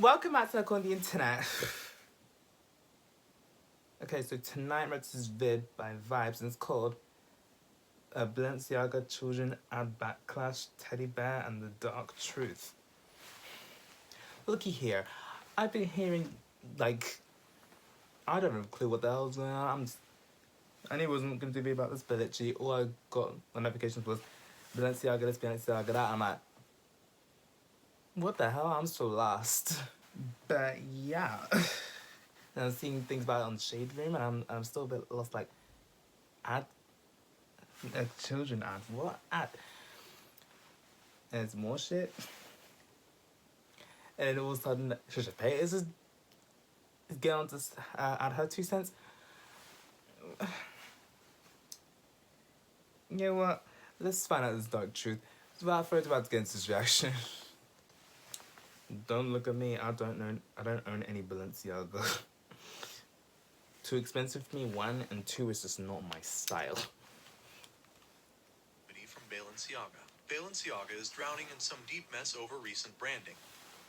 Welcome back to Look on the Internet. Okay, so tonight I'm read this vid by Vibes and it's called Balenciaga Children Add Backlash, Teddy Bear and the Dark Truth. Looky here, I've been hearing, I don't have a clue what the hell's going on. I knew it wasn't going to be about this, but literally all I got on notifications was Balenciaga this, Balenciaga that. I'm like, what the hell? I'm so lost. But yeah. And I'm seeing things about it on Shade Room, and I'm still a bit lost. Like, ad, children ad, what ad? And it's more shit. And then all of a sudden, Trisha Paytas is getting on to add her 2 cents. You know what? Let's find out this dark truth. Without further ado, to get into this reaction. Don't look at me. I don't own any Balenciaga. Too expensive for me, 1, and 2 is just not my style. From Balenciaga. Balenciaga is drowning in some deep mess over recent branding.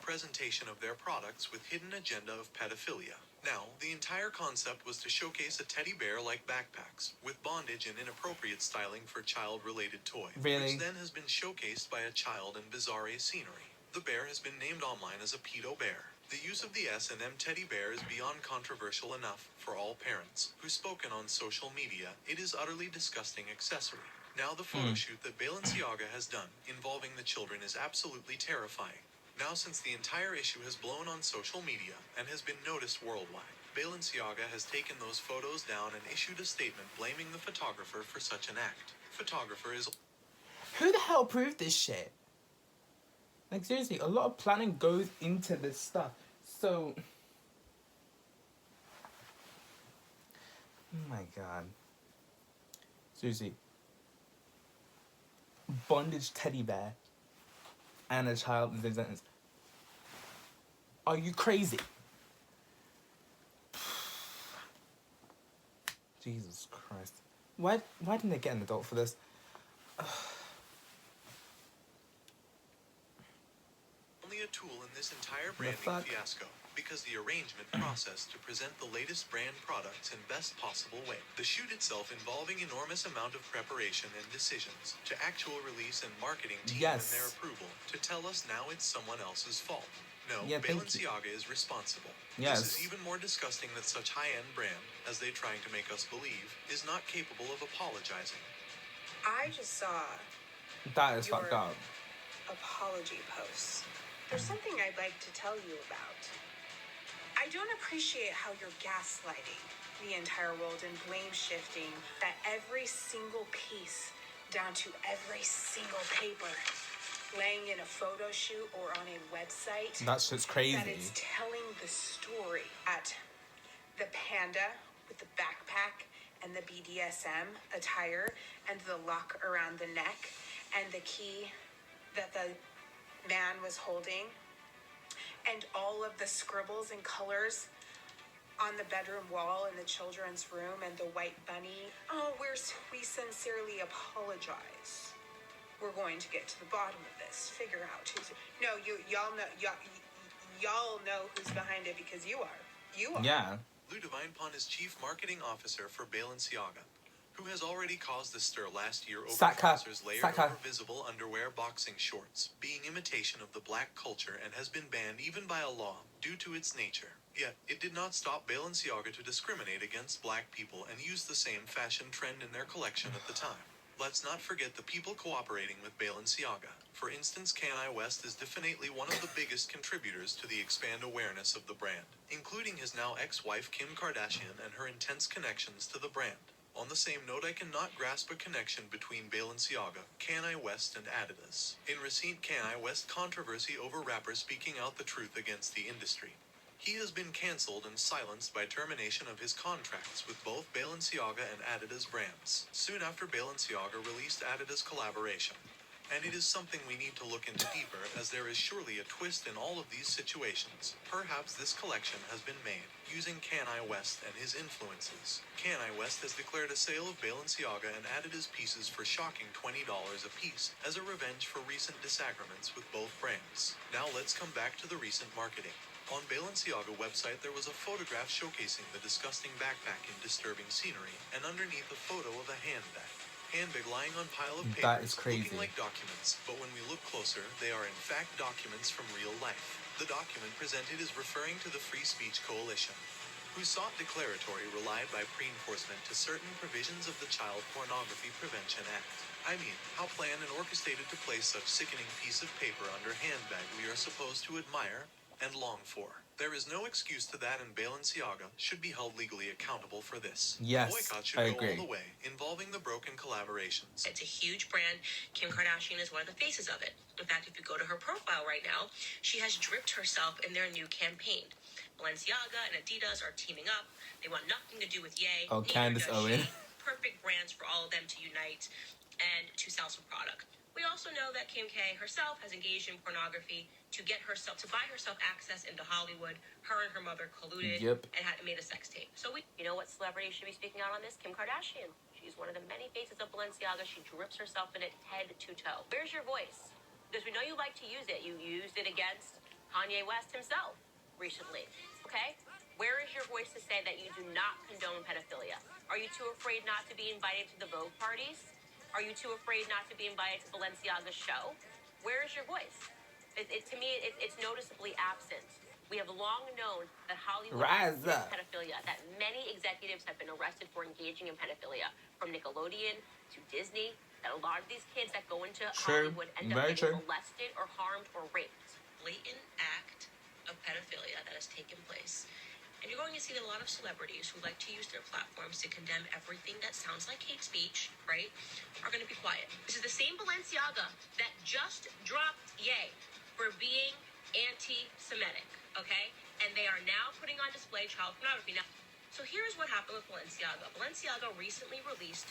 Presentation of their products with hidden agenda of pedophilia. Now, the entire concept was to showcase a teddy bear-like backpacks, with bondage and inappropriate styling for child-related toys, Really? which then has been showcased by a child in bizarre scenery. The bear has been named online as a pedo bear. The use of the S&M teddy bear is beyond controversial enough for all parents who've spoken on social media. It is utterly disgusting accessory. Now the photo shoot that Balenciaga has done involving the children is absolutely terrifying. Now since the entire issue has blown on social media and has been noticed worldwide, Balenciaga has taken those photos down and issued a statement blaming the photographer for such an act. Photographer is... Who the hell approved this shit? Like, seriously, a lot of planning goes into this stuff. So... Oh my god. Seriously. Bondage teddy bear and a child in the sentence. Are you crazy? Jesus Christ. Why didn't they get an adult for this? Only a tool in this entire branding fiasco, because the arrangement process to present the latest brand products in best possible way. The shoot itself involving enormous amount of preparation and decisions, to actual release and marketing team and their approval, to tell us now it's someone else's fault. No, Balenciaga is responsible. Yes. This is even more disgusting that such high-end brand, as they trying to make us believe, is not capable of apologizing. I just saw that is fucked up. Apology posts. There's something I'd like to tell you about. I don't appreciate how you're gaslighting the entire world and blame shifting that every single piece, down to every single paper, laying in a photo shoot or on a website. That's just crazy. That it's telling the story at the panda with the backpack and the BDSM attire and the lock around the neck and the key that the man was holding, and all of the scribbles and colors on the bedroom wall in the children's room and the white bunny. Oh, we sincerely apologize. We're going to get to the bottom of this. Figure out who's... No, y'all know who's behind it because you are. You are. Yeah. Ludivine Pon is Chief Marketing Officer for Balenciaga, who has already caused a stir last year over trousers layered over visible underwear boxing shorts, being imitation of the black culture and has been banned even by a law due to its nature. Yet, it did not stop Balenciaga to discriminate against black people and use the same fashion trend in their collection at the time. Let's not forget the people cooperating with Balenciaga. For instance, Kanye West is definitely one of the biggest contributors to the expand awareness of the brand, including his now ex-wife Kim Kardashian and her intense connections to the brand. On the same note, I cannot grasp a connection between Balenciaga, Kanye West, and Adidas. In recent Kanye West controversy over rappers speaking out the truth against the industry, he has been cancelled and silenced by termination of his contracts with both Balenciaga and Adidas brands, soon after Balenciaga released Adidas collaboration. And it is something we need to look into deeper, as there is surely a twist in all of these situations. Perhaps this collection has been made using Kanye West and his influences. Kanye West has declared a sale of Balenciaga and Adidas pieces for shocking $20 a piece, as a revenge for recent disagreements with both brands. Now let's come back to the recent marketing. On Balenciaga website, there was a photograph showcasing the disgusting backpack in disturbing scenery, and underneath a photo of a handbag. Handbag lying on pile of papers, That is crazy. looking like documents, but when we look closer, they are in fact documents from real life. The document presented is referring to the Free Speech Coalition, who sought declaratory relied by pre-enforcement to certain provisions of the Child Pornography Prevention Act. I mean, how planned and orchestrated to place such sickening piece of paper under handbag we are supposed to admire and long for. There is no excuse to that, and Balenciaga should be held legally accountable for this. Yes, the boycott should I go agree. all the way, involving the broken collaborations. It's a huge brand. Kim Kardashian is one of the faces of it. In fact, if you go to her profile right now, she has dripped herself in their new campaign. Balenciaga and Adidas are teaming up. They want nothing to do with Ye. Oh, Candace Owen. Perfect brands for all of them to unite and to sell some product. We also know that Kim K herself has engaged in pornography to buy herself access into Hollywood. Her and her mother colluded and had made a sex tape. So you know what celebrity should be speaking out on this? Kim Kardashian. She's one of the many faces of Balenciaga. She drips herself in it head to toe. Where's your voice? Because we know you like to use it. You used it against Kanye West himself recently. Okay? Where is your voice to say that you do not condone pedophilia? Are you too afraid not to be invited to the Vogue parties? Are you too afraid not to be invited to Balenciaga's show? Where is your voice? To me, it's noticeably absent. We have long known that Hollywood is pedophilia, that many executives have been arrested for engaging in pedophilia, from Nickelodeon to Disney, that a lot of these kids that go into Hollywood end up getting molested or harmed or raped. Blatant act of pedophilia that has taken place. And you're going to see that a lot of celebrities who like to use their platforms to condemn everything that sounds like hate speech, right, are going to be quiet. This is the same Balenciaga that just dropped Ye for being anti-Semitic, okay? And they are now putting on display child pornography. Now, so here's what happened with Balenciaga. Balenciaga recently released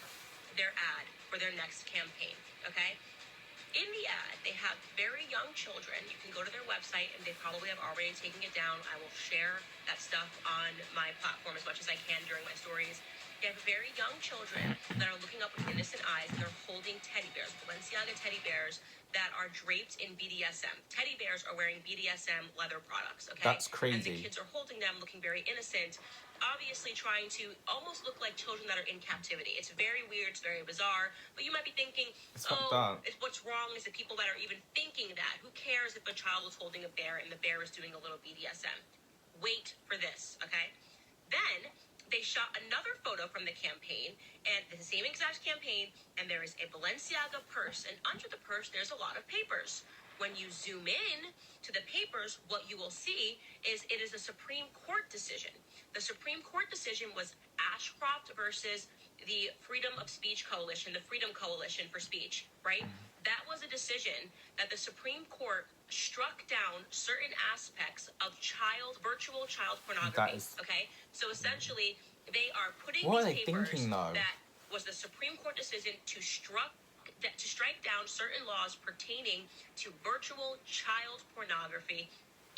their ad for their next campaign, okay? In the ad, they have very young children. You can go to their website, and they probably have already taken it down. I will share that stuff on my platform as much as I can during my stories. They have very young children that are looking up with innocent eyes, and they're holding teddy bears, Balenciaga teddy bears that are draped in BDSM. Teddy bears are wearing BDSM leather products, okay? That's crazy. And the kids are holding them, looking very innocent, obviously trying to almost look like children that are in captivity. It's very weird, it's very bizarre, but you might be thinking, what's wrong is the people that are even thinking that. Who cares if a child is holding a bear and the bear is doing a little BDSM? Wait for this, okay? Then they shot another photo from the campaign, and the same exact campaign, and there is a Balenciaga purse, and under the purse there's a lot of papers. When you zoom in to the papers, what you will see is it is a Supreme Court decision. The Supreme Court decision was Ashcroft versus the Freedom of Speech Coalition, the Freedom Coalition for Speech, right? That was a decision that the Supreme Court struck down certain aspects of virtual child pornography, okay? So essentially, they are putting these papers that was the Supreme Court decision to strike down certain laws pertaining to virtual child pornography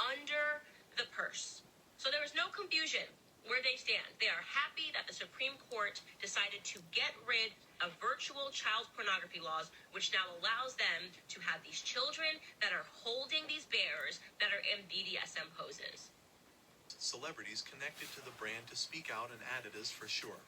under the purse. So there is no confusion where they stand. They are happy that the Supreme Court decided to get rid of virtual child pornography laws, which now allows them to have these children that are holding these bears that are in BDSM poses. Celebrities connected to the brand to speak out, and Adidas for sure,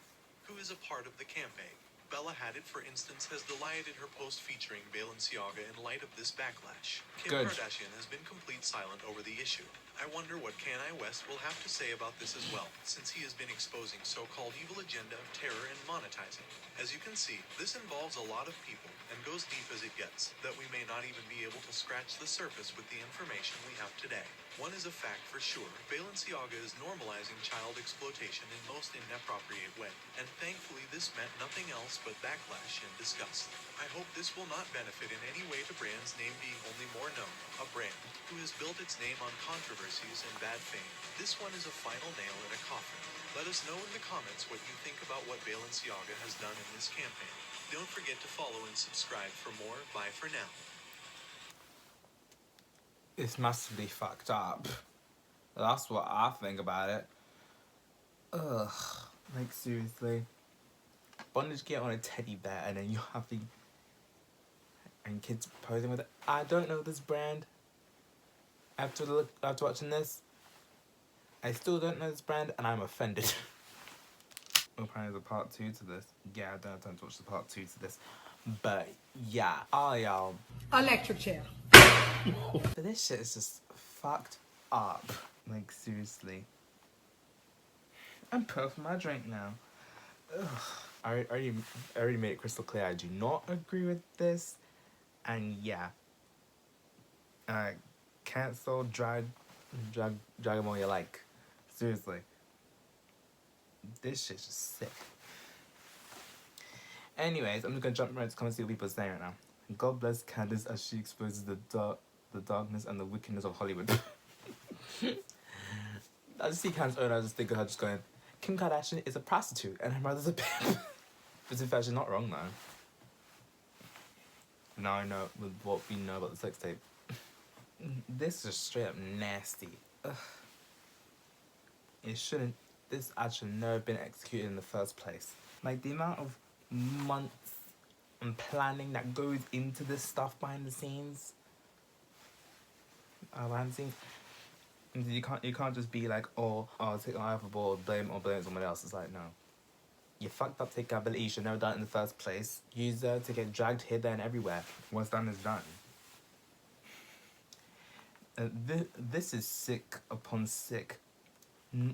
who is a part of the campaign. Bella Hadid, for instance, has delighted in her post featuring Balenciaga in light of this backlash. Kim Kardashian has been complete silent over the issue. I wonder what Kanye West will have to say about this as well, since he has been exposing so-called evil agenda of terror and monetizing. As you can see, this involves a lot of people and goes deep as it gets, that we may not even be able to scratch the surface with the information we have today. One is a fact for sure, Balenciaga is normalizing child exploitation in most inappropriate way, and thankfully this meant nothing else but backlash and disgust. I hope this will not benefit in any way to brand's name being only more known, a brand who has built its name on controversies and bad fame. This one is a final nail in a coffin. Let us know in the comments what you think about what Balenciaga has done in this campaign. Don't forget to follow and subscribe for more. Bye for now. It's massively fucked up. That's what I think about it. Ugh. Like, seriously. Bondage get on a teddy bear and then you have the... and kids posing with it. I don't know this brand. After watching this, I still don't know this brand and I'm offended. Apparently there's a part 2 to this. Yeah, I don't have time to watch the part 2 to this. But yeah, electric chair. But this shit is just fucked up. Like, seriously. I'm put for my drink now. Ugh. I already made it crystal clear I do not agree with this. And yeah. Cancel, drag them all you like. Seriously. This shit's just sick. Anyways, I'm just gonna jump right to come and see what people are saying right now. God bless Candace as she exposes the darkness and the wickedness of Hollywood. I just see Candace and I just think of her just going, Kim Kardashian is a prostitute and her mother's a pimp. But in fact, she's not wrong though. Now I know with what we know about the sex tape. This is straight up nasty. Ugh. This ad should never have been executed in the first place. Like, the amount of months and planning that goes into this stuff behind the scenes. You can't just be like, oh, take my alpha ball, blame someone else. It's like, no. You fucked up take accountability, you should never done it in the first place. Use her to get dragged here, there and everywhere. What's done is done. This is sick upon sick.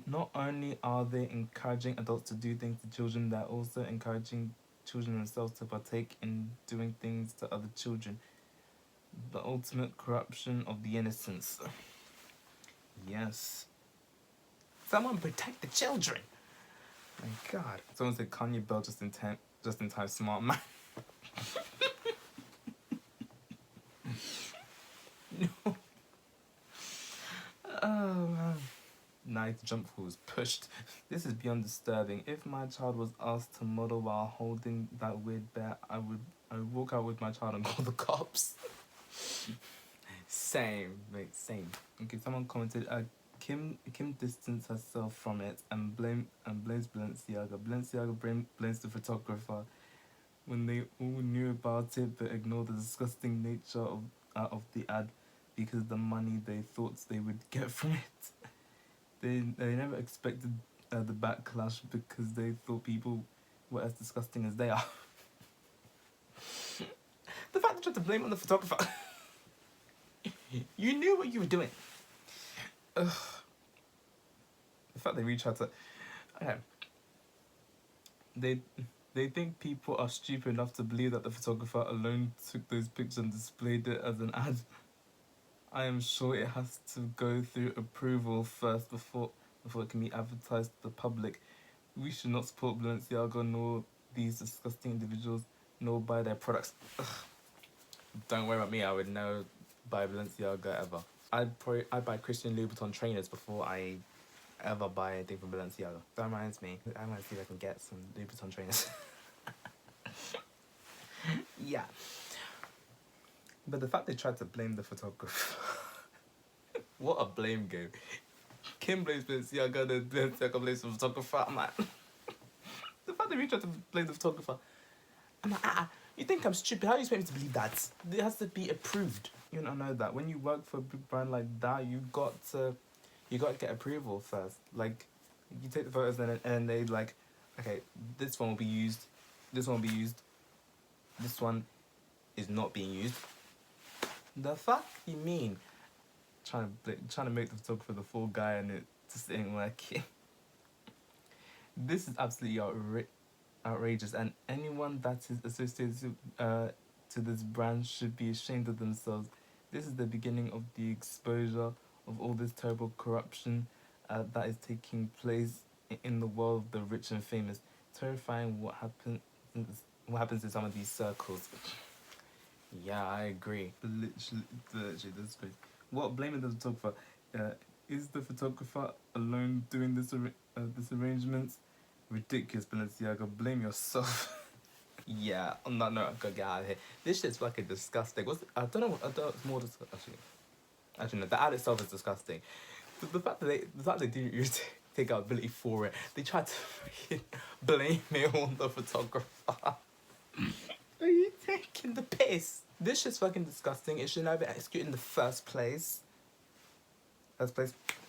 Not only are they encouraging adults to do things to children, they're also encouraging children themselves to partake in doing things to other children. The ultimate corruption of the innocents. Yes. Someone protect the children. My God. Someone said Kanye Bell just in time smart man. No. Oh man. Nice jump was pushed. This is beyond disturbing. If my child was asked to model while holding that weird bear, I would walk out with my child and call the cops. Same, mate, same. Okay, someone commented, Kim distanced herself from it and blames Balenciaga. Balenciaga blames the photographer when they all knew about it but ignored the disgusting nature of the ad because of the money they thought they would get from it. They never expected the backlash because they thought people were as disgusting as they are. The fact they tried to blame it on the photographer. You knew what you were doing. Ugh. The fact they reach out to... Okay. They think people are stupid enough to believe that the photographer alone took those pictures and displayed it as an ad. I am sure it has to go through approval first before it can be advertised to the public. We should not support Balenciaga nor these disgusting individuals nor buy their products. Ugh. Don't worry about me, I would never buy Balenciaga ever. I'd buy Christian Louboutin trainers before I ever buy anything from Balenciaga. That reminds me, I might see if I can get some Louboutin trainers. Yeah. But the fact they tried to blame the photographer. What a blame game. Kim blames Balenciaga, then Balenciaga blames the photographer. I'm like, the fact that we tried to blame the photographer. I'm like, you think I'm stupid? How do you expect me to believe that? It has to be approved. You don't know that. When you work for a big brand like that, you got to get approval first. Like, you take the photos and they like, okay, this one will be used, this one will be used, this one is not being used. The fuck you mean? Trying to make the photographer the full guy and it just ain't working. This is absolutely outrageous, and anyone that is associated to this brand should be ashamed of themselves. This is the beginning of the exposure of all this terrible corruption that is taking place in the world of the rich and famous. Terrifying what happens in some of these circles. Yeah, I agree. Literally, this is crazy. What, blaming the photographer? Is the photographer alone doing this arrangements? Ridiculous, Balenciaga. Blame yourself. Yeah, on that note, I gotta get out of here. This shit's fucking disgusting. I don't know what's more disgusting. Actually, no, the ad itself is disgusting. The fact that they didn't use take accountability for it, they tried to freaking blame it on the photographer. Are you taking the piss? This shit's fucking disgusting. It should never be executed in the first place.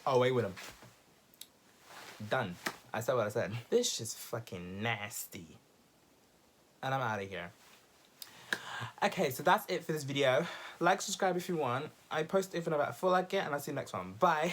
Away with them. Done. I said what I said. This shit's fucking nasty. And I'm out of here. Okay, so that's it for this video. Like, subscribe if you want. I post if and about I feel like it, and I'll see you next one. Bye.